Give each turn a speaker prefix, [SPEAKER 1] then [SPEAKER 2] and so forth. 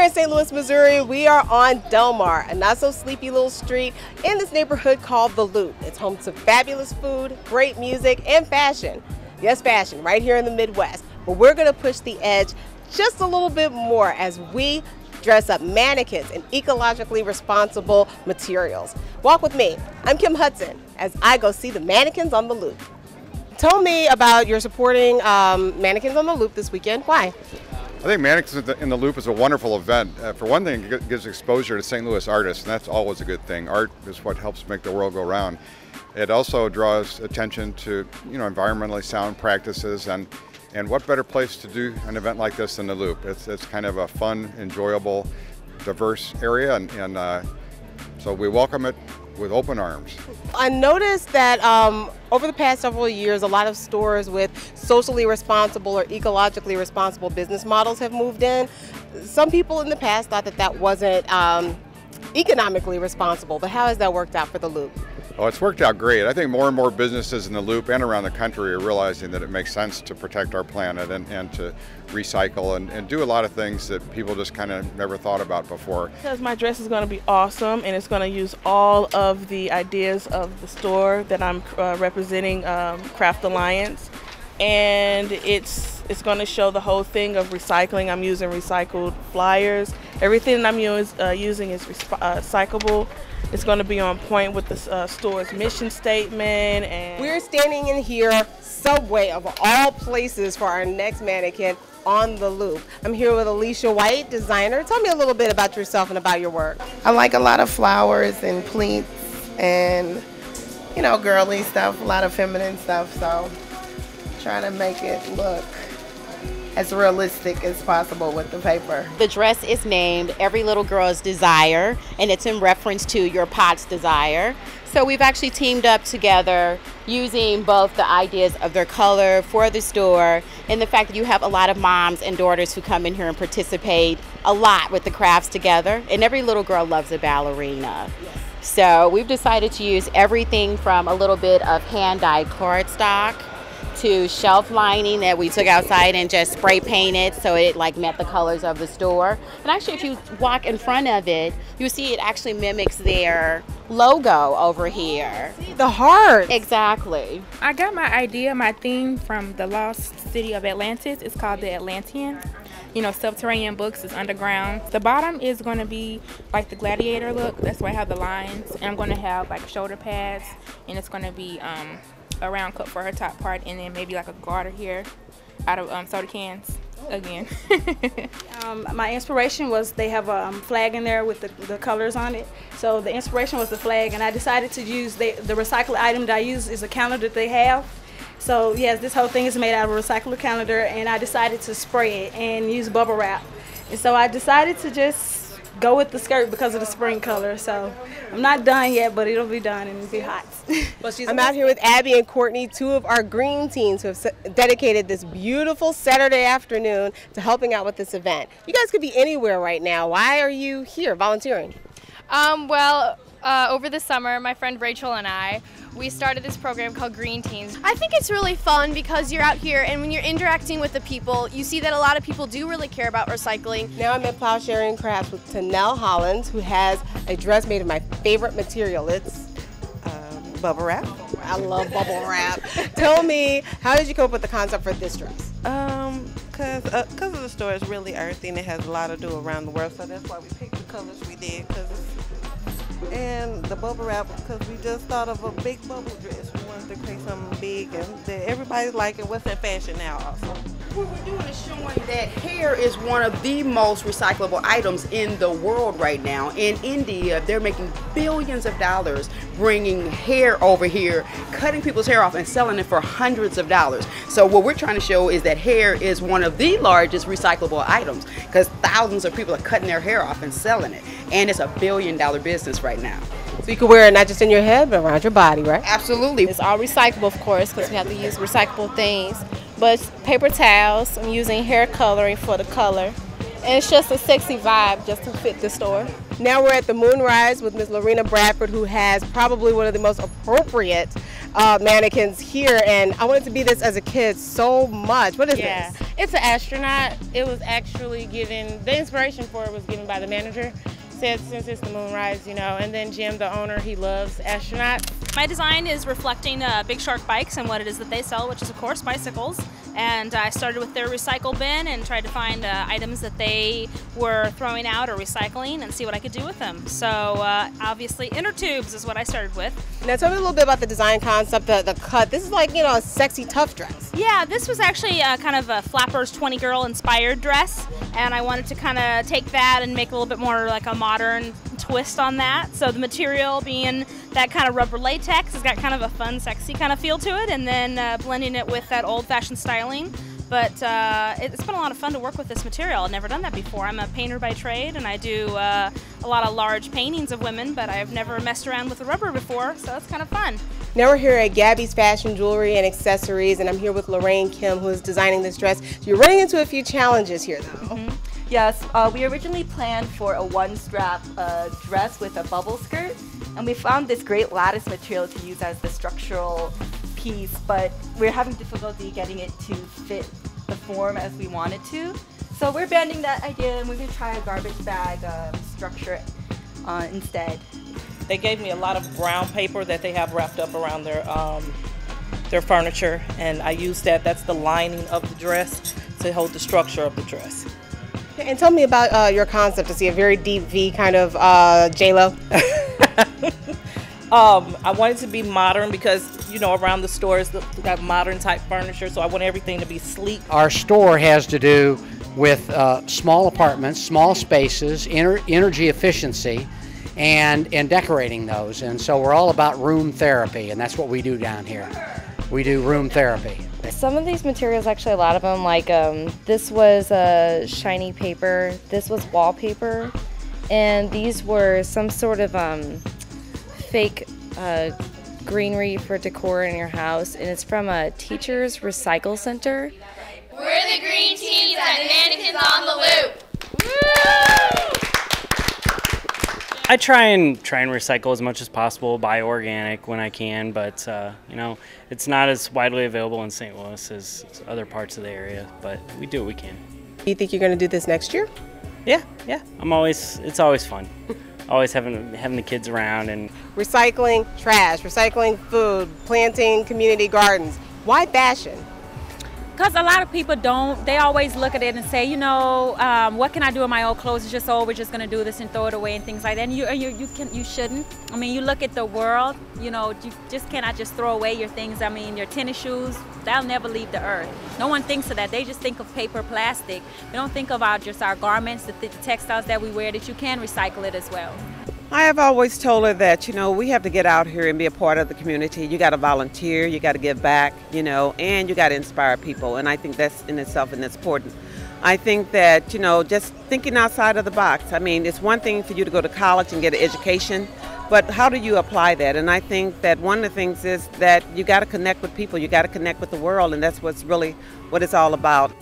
[SPEAKER 1] in St. Louis, Missouri. We are on Delmar, a not so sleepy little street in this neighborhood called The Loop. It's home to fabulous food, great music, and fashion. Yes, fashion, right here in the Midwest. But we're gonna push the edge just a little bit more as we dress up mannequins in ecologically responsible materials. Walk with me. I'm Kim Hudson as I go see the mannequins on The Loop. Tell me about your supporting Mannequins on the Loop this weekend. Why?
[SPEAKER 2] I think Mannequins in the Loop is a wonderful event. For one thing, it gives exposure to St. Louis artists, and that's always a good thing. Art is what helps make the world go round. It also draws attention to, environmentally sound practices, and what better place to do an event like this than the Loop? It's kind of a fun, enjoyable, diverse area, and so we welcome it with open arms.
[SPEAKER 1] I noticed that over the past several years, a lot of stores with socially responsible or ecologically responsible business models have moved in. Some people in the past thought that wasn't economically responsible, but how has that worked out for the Loop?
[SPEAKER 2] Oh, it's worked out great. I think more and more businesses in the Loop and around the country are realizing that it makes sense to protect our planet and to recycle and do a lot of things that people just kind of never thought about before.
[SPEAKER 3] Because my dress is going to be awesome, and it's going to use all of the ideas of the store that I'm representing, Craft Alliance, and it's going to show the whole thing of recycling. I'm using recycled flyers. Everything that I'm using is recyclable. It's going to be on point with the store's mission statement. And
[SPEAKER 1] we're standing in here, Subway of all places, for our next mannequin on the Loop. I'm here with Alicia White, designer. Tell me a little bit about yourself and about your work.
[SPEAKER 4] I like a lot of flowers and pleats and, girly stuff, a lot of feminine stuff. So trying to make it look as realistic as possible with the paper.
[SPEAKER 5] The dress is named Every Little Girl's Desire, and it's in reference to your pot's desire. So we've actually teamed up together using both the ideas of their color for the store and the fact that you have a lot of moms and daughters who come in here and participate a lot with the crafts together, and every little girl loves a ballerina. Yes. So we've decided to use everything from a little bit of hand-dyed cardstock to shelf lining that we took outside and just spray painted so it met the colors of the store. And actually, if you walk in front of it, you see it actually mimics their logo over here.
[SPEAKER 1] The heart.
[SPEAKER 5] Exactly.
[SPEAKER 6] I got my theme from the lost city of Atlantis. It's called the Atlantean. Subterranean books is underground. The bottom is going to be like the gladiator look. That's why I have the lines. And I'm going to have shoulder pads, and it's going to be a round cup for her top part, and then maybe a garter here out of soda cans again.
[SPEAKER 7] My inspiration was they have a flag in there with the colors on it. So the inspiration was the flag, and I decided to use the recycled item that I use is a calendar that they have. So yes, this whole thing is made out of a recycled calendar, and I decided to spray it and use bubble wrap. And so I decided to just go with the skirt because of the spring color. So I'm not done yet, but it'll be done and it'll be hot.
[SPEAKER 1] I'm out here with Abby and Courtney, two of our green teens who have dedicated this beautiful Saturday afternoon to helping out with this event. You guys could be anywhere right now. Why are you here volunteering?
[SPEAKER 8] Over the summer, my friend Rachel and we started this program called Green Teens. I think it's really fun because you're out here, and when you're interacting with the people, you see that a lot of people do really care about recycling.
[SPEAKER 1] Now I'm at Plowsharing Crafts with Tanel Hollins, who has a dress made of my favorite material. It's
[SPEAKER 4] Bubble wrap.
[SPEAKER 1] I love bubble wrap. Tell me, how did you come up with the concept for this dress?
[SPEAKER 4] Because of the store, it's really earthy and it has a lot to do around the world, so that's why we picked the colors we did. And the bubble wrap, because we just thought of a big bubble dress. We wanted to create something big and that everybody's liking what's in fashion now also.
[SPEAKER 9] What we're doing is showing that hair is one of the most recyclable items in the world right now. In India, they're making billions of dollars bringing hair over here, cutting people's hair off and selling it for hundreds of dollars. So what we're trying to show is that hair is one of the largest recyclable items because thousands of people are cutting their hair off and selling it. And it's a billion-dollar business right now.
[SPEAKER 1] So you can wear it not just in your head, but around your body, right?
[SPEAKER 9] Absolutely.
[SPEAKER 5] It's all recyclable, of course, because we have to use recyclable things. But paper towels, I'm using hair coloring for the color. And it's just a sexy vibe just to fit the store.
[SPEAKER 1] Now we're at the Moonrise with Miss Lorena Bradford, who has probably one of the most appropriate mannequins here, and I wanted to be this as a kid so much. What is this?
[SPEAKER 10] It's an astronaut. It was actually given, the inspiration for it was given by the manager. Said since it's the moonrise, you know, and then Jim, the owner, he loves astronauts.
[SPEAKER 11] My design is reflecting Big Shark bikes and what it is that they sell, which is of course bicycles. And I started with their recycle bin and tried to find items that they were throwing out or recycling and see what I could do with them. So obviously inner tubes is what I started with.
[SPEAKER 1] Now tell me a little bit about the design concept, the cut. This is like, you know, a sexy tough dress.
[SPEAKER 11] Yeah, this was actually kind of a Flappers 20 Girl inspired dress, and I wanted to kind of take that and make a little bit more like a modern twist on that. So the material being that kind of rubber latex has got kind of a fun, sexy kind of feel to it, and then blending it with that old-fashioned styling. But it's been a lot of fun to work with this material. I've never done that before. I'm a painter by trade, and I do a lot of large paintings of women, but I've never messed around with the rubber before, so it's kind of fun.
[SPEAKER 1] Now we're here at Gabby's Fashion Jewelry and Accessories, and I'm here with Lorraine Kim, who is designing this dress. You're running into a few challenges here, though.
[SPEAKER 12] Yes, we originally planned for a one-strap dress with a bubble skirt, and we found this great lattice material to use as the structural piece, but we're having difficulty getting it to fit the form as we wanted to. So we're bending that idea, and we're going to try a garbage bag structure instead.
[SPEAKER 3] They gave me a lot of brown paper that they have wrapped up around their furniture, and I used that. That's the lining of the dress to hold the structure of the dress.
[SPEAKER 1] And tell me about your concept. To see a very deep V kind of J-Lo.
[SPEAKER 3] I wanted to be modern because, you know, around the stores they got modern type furniture, so I want everything to be sleek.
[SPEAKER 13] Our store has to do with small apartments, small spaces, energy efficiency, and decorating those. And so we're all about room therapy, and that's what we do down here. We do room therapy.
[SPEAKER 14] Some of these materials, actually a lot of them, like this was shiny paper, this was wallpaper, and these were some sort of fake greenery for decor in your house, and it's from a teacher's recycle center.
[SPEAKER 8] We're the green teens at Mannequins on the Loop.
[SPEAKER 15] I try and recycle as much as possible, buy organic when I can, but you know, it's not as widely available in St. Louis as other parts of the area, but we do what we can.
[SPEAKER 1] Do you think you're going to do this next year?
[SPEAKER 15] Yeah. It's always fun. Always having the kids around. And
[SPEAKER 1] recycling trash, recycling food, planting community gardens. Why fashion?
[SPEAKER 16] Because a lot of people they always look at it and say, you know, what can I do with my old clothes? It's just, we're just going to do this and throw it away and things like that. And you shouldn't. I mean, you look at the world, you know, you just cannot just throw away your things. I mean, your tennis shoes, they'll never leave the earth. No one thinks of that. They just think of paper, plastic. They don't think about just our garments, the textiles that we wear, that you can recycle it as well.
[SPEAKER 4] I have always told her that, you know, we have to get out here and be a part of the community. You got to volunteer, you got to give back, you know, and you got to inspire people. And I think that's in itself and that's important. I think that, you know, just thinking outside of the box. I mean, it's one thing for you to go to college and get an education, but how do you apply that? And I think that one of the things is that you got to connect with people, you got to connect with the world, and that's what's really what it's all about.